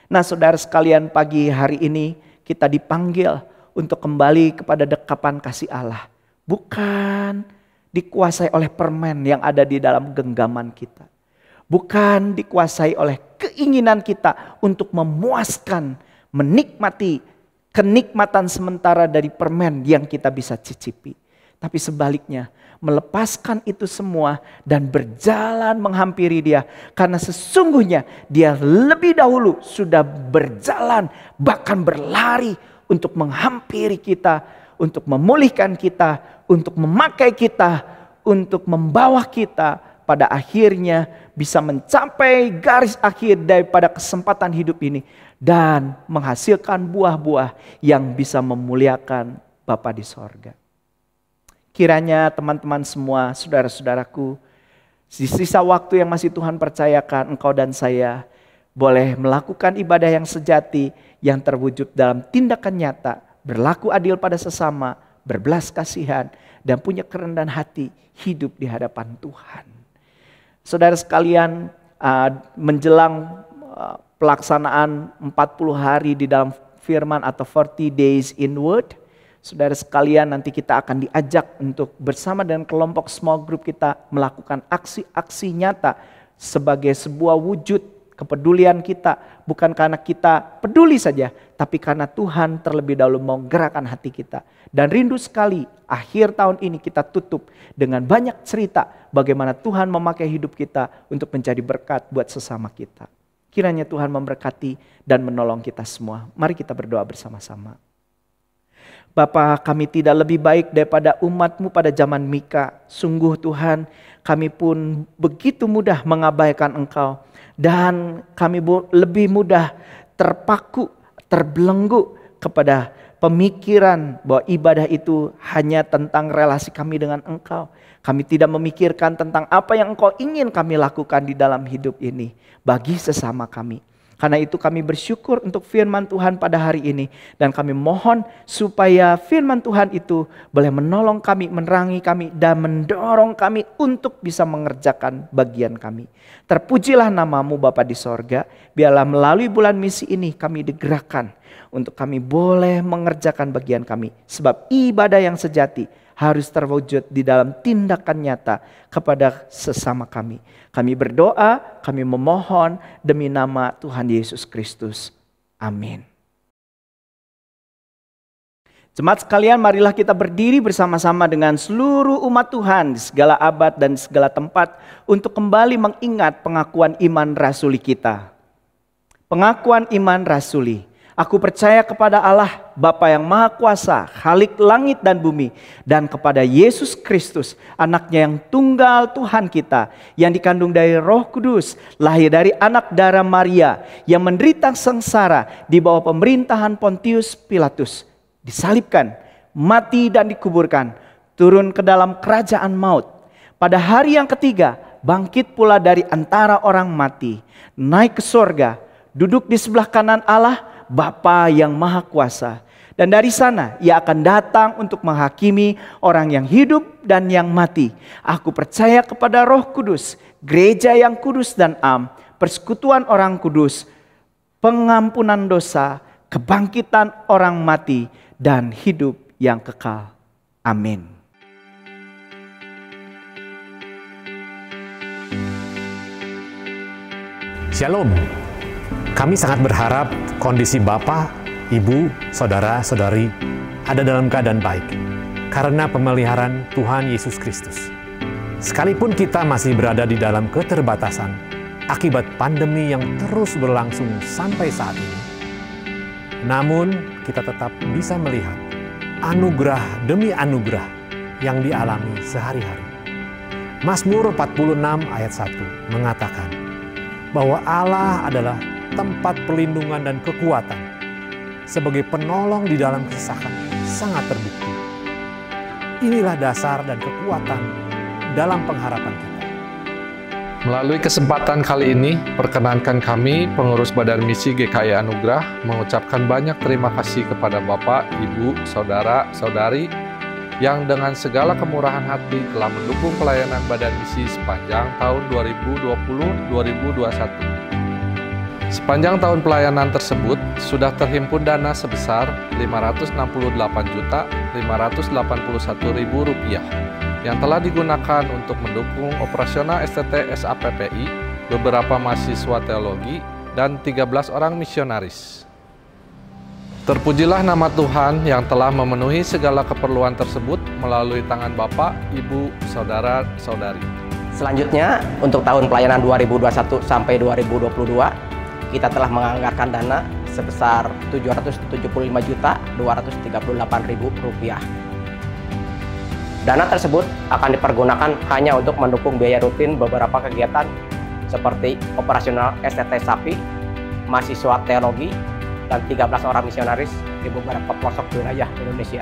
Nah, saudara sekalian, pagi hari ini kita dipanggil untuk kembali kepada dekapan kasih Allah. Bukan dikuasai oleh permen yang ada di dalam genggaman kita. Bukan dikuasai oleh keinginan kita untuk memuaskan, menikmati kenikmatan sementara dari permen yang kita bisa cicipi. Tapi sebaliknya, melepaskan itu semua dan berjalan menghampiri Dia. Karena sesungguhnya Dia lebih dahulu sudah berjalan, bahkan berlari untuk menghampiri kita, untuk memulihkan kita, untuk memakai kita, untuk membawa kita pada akhirnya bisa mencapai garis akhir daripada kesempatan hidup ini dan menghasilkan buah-buah yang bisa memuliakan Bapa di sorga. Kiranya teman-teman semua, saudara-saudaraku, di sisa waktu yang masih Tuhan percayakan, engkau dan saya boleh melakukan ibadah yang sejati, yang terwujud dalam tindakan nyata, berlaku adil pada sesama, berbelas kasihan, dan punya kerendahan hati hidup di hadapan Tuhan. Saudara sekalian, menjelang pelaksanaan 40 hari di dalam firman atau 40 days in word, saudara sekalian, nanti kita akan diajak untuk bersama dengan kelompok small group kita melakukan aksi-aksi nyata sebagai sebuah wujud kepedulian kita. Bukan karena kita peduli saja, tapi karena Tuhan terlebih dahulu mau gerakan hati kita. Dan rindu sekali akhir tahun ini kita tutup dengan banyak cerita bagaimana Tuhan memakai hidup kita untuk menjadi berkat buat sesama kita. Kiranya Tuhan memberkati dan menolong kita semua. Mari kita berdoa bersama-sama. Bapa, kami tidak lebih baik daripada umat-Mu pada zaman Mika. Sungguh Tuhan, kami pun begitu mudah mengabaikan Engkau. Dan kami lebih mudah terpaku, terbelenggu kepada pemikiran bahwa ibadah itu hanya tentang relasi kami dengan Engkau. Kami tidak memikirkan tentang apa yang Engkau ingin kami lakukan di dalam hidup ini bagi sesama kami. Karena itu kami bersyukur untuk firman Tuhan pada hari ini. Dan kami mohon supaya firman Tuhan itu boleh menolong kami, menerangi kami, dan mendorong kami untuk bisa mengerjakan bagian kami. Terpujilah nama-Mu Bapa di sorga. Biarlah melalui bulan misi ini kami digerakkan untuk kami boleh mengerjakan bagian kami. Sebab ibadah yang sejati harus terwujud di dalam tindakan nyata kepada sesama kami. Kami berdoa, kami memohon demi nama Tuhan Yesus Kristus. Amin. Jemaat sekalian, marilah kita berdiri bersama-sama dengan seluruh umat Tuhan di segala abad dan segala tempat untuk kembali mengingat pengakuan iman rasuli kita. Pengakuan iman rasuli. Aku percaya kepada Allah, Bapa yang Maha Kuasa, Khalik langit dan bumi, dan kepada Yesus Kristus, anaknya yang tunggal Tuhan kita, yang dikandung dari Roh Kudus, lahir dari anak darah Maria, yang menderita sengsara di bawah pemerintahan Pontius Pilatus, disalibkan, mati dan dikuburkan, turun ke dalam kerajaan maut. Pada hari yang ketiga, bangkit pula dari antara orang mati, naik ke sorga, duduk di sebelah kanan Allah, Bapa yang Maha Kuasa. Dan dari sana Ia akan datang untuk menghakimi orang yang hidup dan yang mati. Aku percaya kepada Roh Kudus, gereja yang kudus dan am, persekutuan orang kudus, pengampunan dosa, kebangkitan orang mati, dan hidup yang kekal. Amin. Shalom. Kami sangat berharap kondisi Bapak, Ibu, Saudara-saudari ada dalam keadaan baik karena pemeliharaan Tuhan Yesus Kristus. Sekalipun kita masih berada di dalam keterbatasan akibat pandemi yang terus berlangsung sampai saat ini, namun kita tetap bisa melihat anugerah demi anugerah yang dialami sehari-hari. Mazmur 46 ayat 1 mengatakan bahwa Allah adalah tempat perlindungan dan kekuatan, sebagai penolong di dalam kesusahan sangat terbukti. Inilah dasar dan kekuatan dalam pengharapan kita. Melalui kesempatan kali ini, perkenankan kami, pengurus Badan Misi GKI Anugerah, mengucapkan banyak terima kasih kepada Bapak, Ibu, Saudara, Saudari, yang dengan segala kemurahan hati telah mendukung pelayanan Badan Misi sepanjang tahun 2020-2021. Sepanjang tahun pelayanan tersebut, sudah terhimpun dana sebesar Rp568.581.000 yang telah digunakan untuk mendukung operasional STT SAPPI, beberapa mahasiswa teologi, dan 13 orang misionaris. Terpujilah nama Tuhan yang telah memenuhi segala keperluan tersebut melalui tangan Bapak, Ibu, Saudara, Saudari. Selanjutnya, untuk tahun pelayanan 2021 sampai 2022, kita telah menganggarkan dana sebesar Rp775.238.000. Dana tersebut akan dipergunakan hanya untuk mendukung biaya rutin beberapa kegiatan seperti operasional STT SAPI, mahasiswa teologi, dan 13 orang misionaris di beberapa pelosok wilayah Indonesia.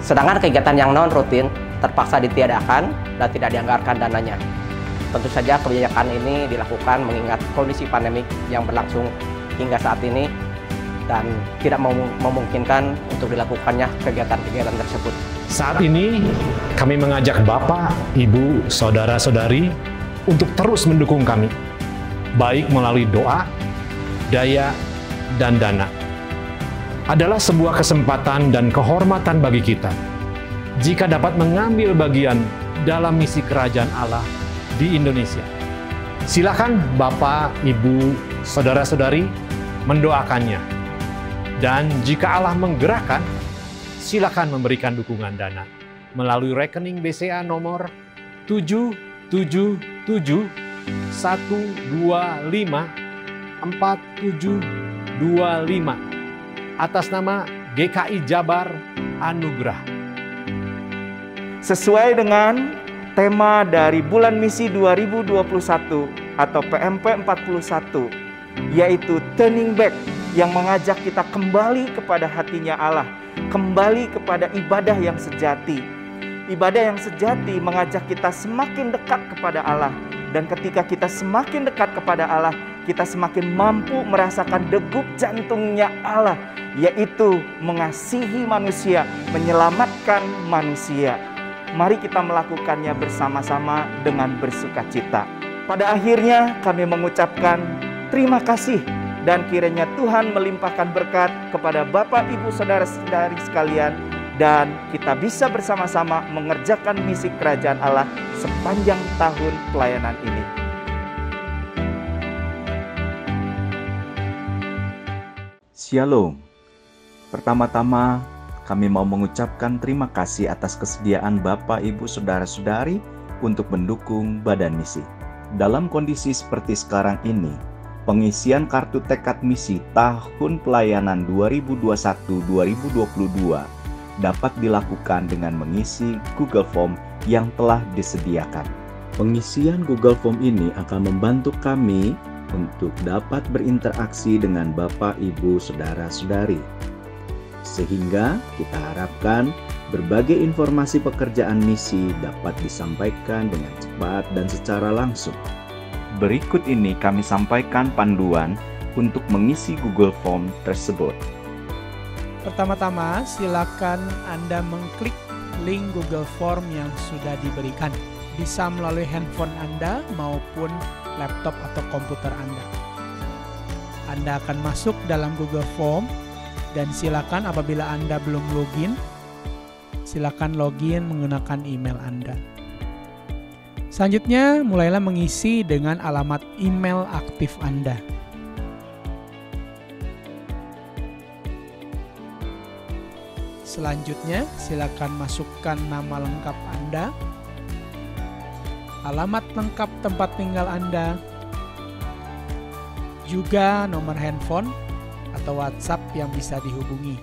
Sedangkan kegiatan yang non-rutin terpaksa ditiadakan dan tidak dianggarkan dananya. Tentu saja kebijakan ini dilakukan mengingat kondisi pandemik yang berlangsung hingga saat ini dan tidak memungkinkan untuk dilakukannya kegiatan-kegiatan tersebut. Saat ini kami mengajak Bapak, Ibu, Saudara-saudari untuk terus mendukung kami, baik melalui doa, daya, dan dana. Adalah sebuah kesempatan dan kehormatan bagi kita jika dapat mengambil bagian dalam misi kerajaan Allah di Indonesia. Silakan Bapak, Ibu, Saudara-saudari mendoakannya Dan jika Allah menggerakkan, silakan memberikan dukungan dana melalui rekening BCA nomor 777-125-4725 atas nama GKI Jabar Anugerah. Sesuai dengan tema dari bulan misi 2021 atau PMP 41, yaitu Turning Back, yang mengajak kita kembali kepada hatinya Allah, kembali kepada ibadah yang sejati. Ibadah yang sejati mengajak kita semakin dekat kepada Allah. Dan ketika kita semakin dekat kepada Allah, kita semakin mampu merasakan degup jantungnya Allah, yaitu mengasihi manusia, menyelamatkan manusia. Mari kita melakukannya bersama-sama dengan bersukacita. Pada akhirnya kami mengucapkan terima kasih, dan kiranya Tuhan melimpahkan berkat kepada Bapak, Ibu, Saudara-saudari sekalian, dan kita bisa bersama-sama mengerjakan misi kerajaan Allah sepanjang tahun pelayanan ini. Shalom. Pertama-tama kami mau mengucapkan terima kasih atas kesediaan Bapak, Ibu, Saudara-saudari untuk mendukung Badan Misi. Dalam kondisi seperti sekarang ini, pengisian kartu tekad misi tahun pelayanan 2021-2022 dapat dilakukan dengan mengisi Google Form yang telah disediakan. Pengisian Google Form ini akan membantu kami untuk dapat berinteraksi dengan Bapak, Ibu, Saudara-saudari. Sehingga kita harapkan berbagai informasi pekerjaan misi dapat disampaikan dengan cepat dan secara langsung. Berikut ini kami sampaikan panduan untuk mengisi Google Form tersebut. Pertama-tama, silakan Anda mengklik link Google Form yang sudah diberikan. Bisa melalui handphone Anda maupun laptop atau komputer Anda. Anda akan masuk dalam Google Form, dan silakan apabila Anda belum login, silakan login menggunakan email Anda. Selanjutnya, mulailah mengisi dengan alamat email aktif Anda. Selanjutnya, silakan masukkan nama lengkap Anda, alamat lengkap tempat tinggal Anda, juga nomor handphone atau WhatsApp yang bisa dihubungi.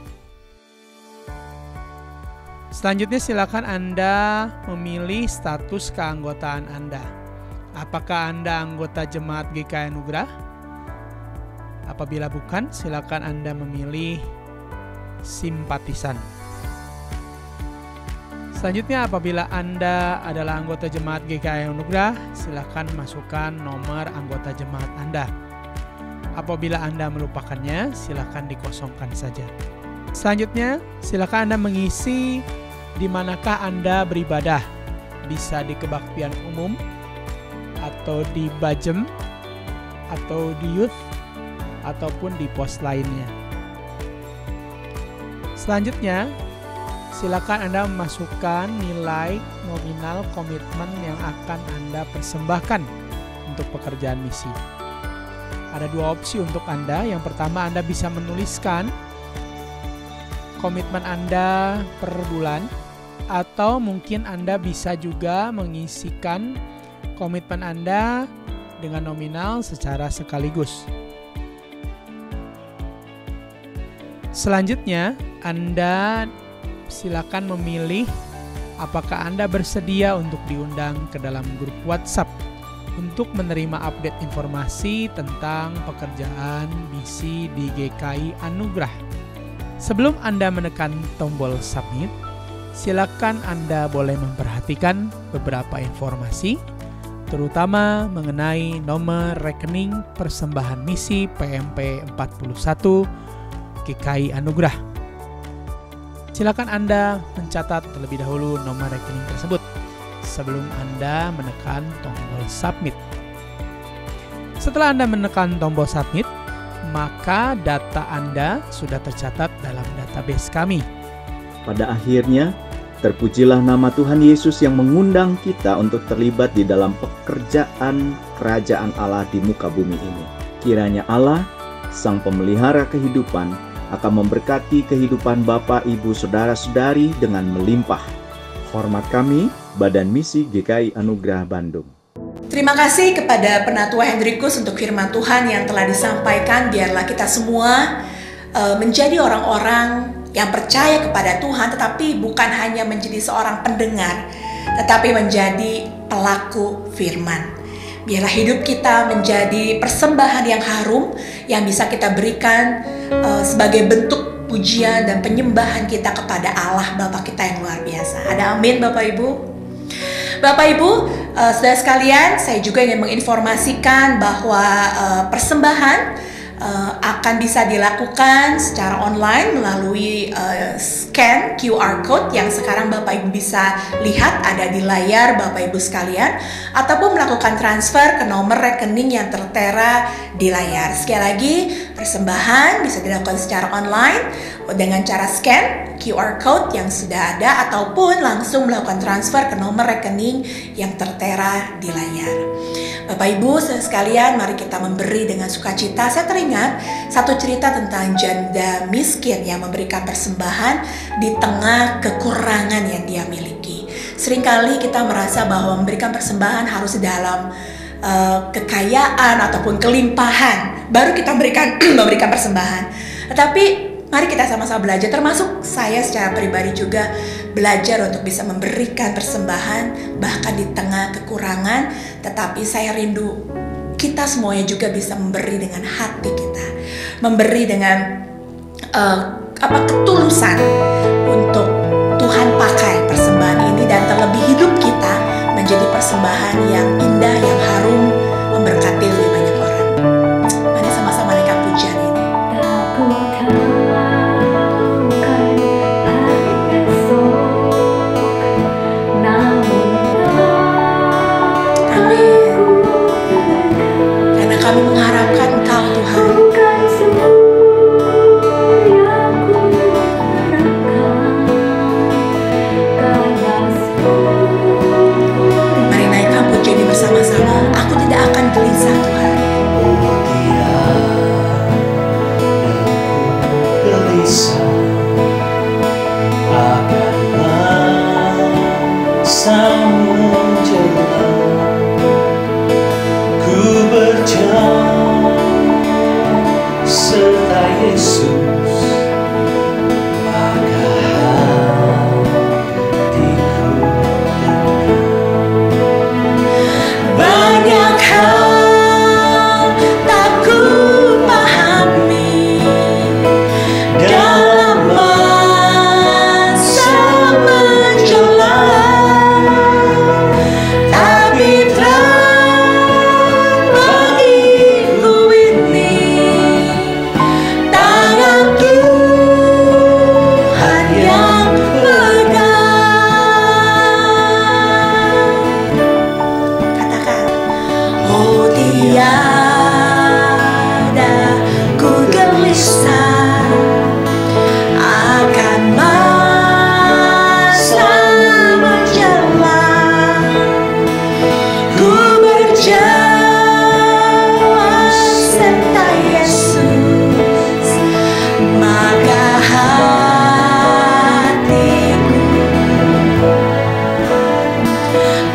Selanjutnya silakan Anda memilih status keanggotaan Anda. Apakah Anda anggota Jemaat GKI Anugerah? Apabila bukan, silakan Anda memilih simpatisan. Selanjutnya, apabila Anda adalah anggota Jemaat GKI Anugerah, silakan masukkan nomor anggota jemaat Anda. Apabila Anda melupakannya, silakan dikosongkan saja. Selanjutnya, silakan Anda mengisi di manakah Anda beribadah. Bisa di kebaktian umum, atau di Bajem, atau di youth, ataupun di pos lainnya. Selanjutnya, silakan Anda memasukkan nilai nominal komitmen yang akan Anda persembahkan untuk pekerjaan misi. Ada dua opsi untuk Anda. Yang pertama, Anda bisa menuliskan komitmen Anda per bulan, atau mungkin Anda bisa juga mengisikan komitmen Anda dengan nominal secara sekaligus. Selanjutnya, Anda silakan memilih apakah Anda bersedia untuk diundang ke dalam grup WhatsApp untuk menerima update informasi tentang pekerjaan misi di GKI Anugerah. Sebelum Anda menekan tombol submit, silakan Anda boleh memperhatikan beberapa informasi, terutama mengenai nomor rekening persembahan misi PMP 41 GKI Anugerah. Silakan Anda mencatat terlebih dahulu nomor rekening tersebut sebelum Anda menekan tombol submit. Setelah Anda menekan tombol submit, maka data Anda sudah tercatat dalam database kami. Pada akhirnya, terpujilah nama Tuhan Yesus yang mengundang kita untuk terlibat di dalam pekerjaan kerajaan Allah di muka bumi ini. Kiranya Allah, Sang Pemelihara kehidupan, akan memberkati kehidupan Bapak, Ibu, Saudara-saudari dengan melimpah. Hormat kami, Badan Misi GKI Anugerah Bandung. Terima kasih kepada Penatua Hendrikus untuk firman Tuhan yang telah disampaikan. Biarlah kita semua menjadi orang-orang yang percaya kepada Tuhan, tetapi bukan hanya menjadi seorang pendengar, tetapi menjadi pelaku firman. Biarlah hidup kita menjadi persembahan yang harum yang bisa kita berikan sebagai bentuk pujian dan penyembahan kita kepada Allah Bapa kita yang luar biasa. Ada amin Bapak Ibu? Bapak Ibu, saudara sekalian, saya juga ingin menginformasikan bahwa persembahan akan bisa dilakukan secara online melalui scan QR code yang sekarang Bapak Ibu bisa lihat ada di layar Bapak Ibu sekalian, ataupun melakukan transfer ke nomor rekening yang tertera di layar. Sekali lagi, persembahan bisa dilakukan secara online dengan cara scan QR code yang sudah ada, ataupun langsung melakukan transfer ke nomor rekening yang tertera di layar. Bapak Ibu sekalian, mari kita memberi dengan sukacita. Saya teringat satu cerita tentang janda miskin yang memberikan persembahan di tengah kekurangan yang dia miliki. Seringkali kita merasa bahwa memberikan persembahan harus dalam kekayaan ataupun kelimpahan baru kita memberikan persembahan. Tetapi mari kita sama-sama belajar, termasuk saya secara pribadi juga belajar untuk bisa memberikan persembahan bahkan di tengah kekurangan. Tetapi saya rindu kita semuanya juga bisa memberi dengan hati kita, memberi dengan ketulusan untuk Tuhan pakai persembahan ini, dan terlebih hidup kita menjadi persembahan yang indah, yang harum, memberkati lebih banyak orang. Mari sama-sama naikkan pujian ini. Kami mengharapkan Engkau Tuhan. Mari naikkan pujian ini bersama-sama. Aku tidak akan gelisah Tuhan. Gelisah akan masa menjelang. Ku berjalan serta Yesus, maka hatiku tenang. Banyak hal tak ku pahami dalam masa menjelang, tapi bagiku ini tangan Tuhan yang pegang. Katakan, oh tiada ku gelisah akan masa menjelang. Ku berjalan serta Yesus, maka hatiku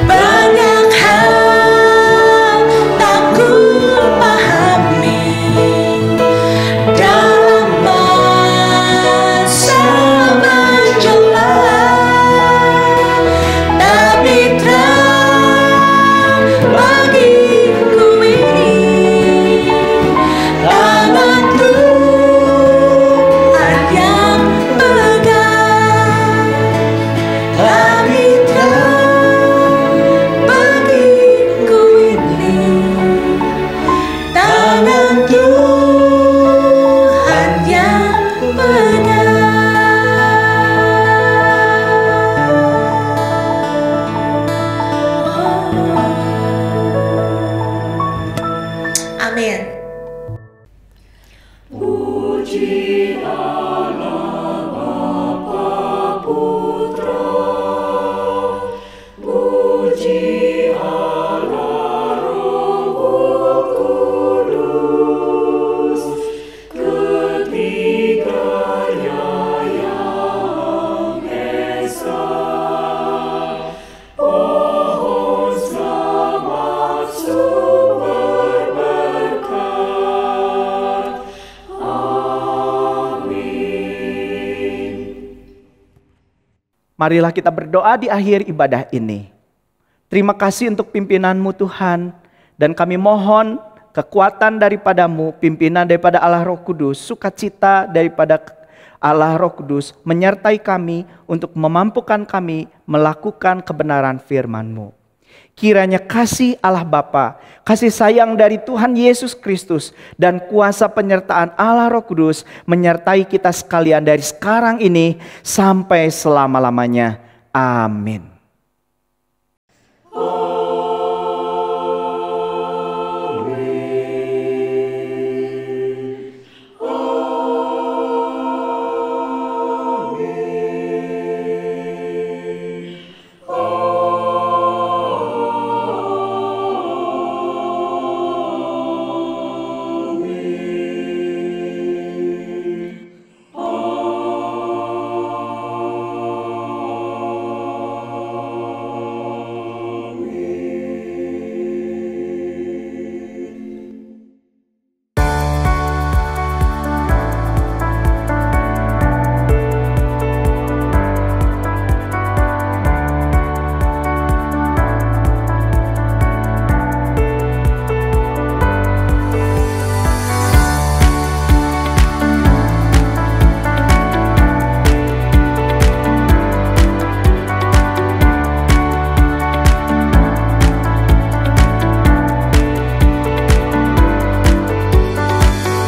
banyak hal tak ku pahami dalam masa menjelang, tapi bagiku ini tangan Tuhan yang pegang. Tapi bagiku ini tangan Tuhan yang pegang. Amin. Puji Allah Bapa Putra, puji Allah Roh Kudus, ketiga Marilah kita berdoa di akhir ibadah ini. Terima kasih untuk pimpinan-Mu Tuhan, dan kami mohon kekuatan daripadamu, pimpinan daripada Allah Roh Kudus, sukacita daripada Allah Roh Kudus menyertai kami untuk memampukan kami melakukan kebenaran firman-Mu. Kiranya kasih Allah Bapa, kasih sayang dari Tuhan Yesus Kristus, dan kuasa penyertaan Allah Roh Kudus menyertai kita sekalian dari sekarang ini sampai selama-lamanya. Amin.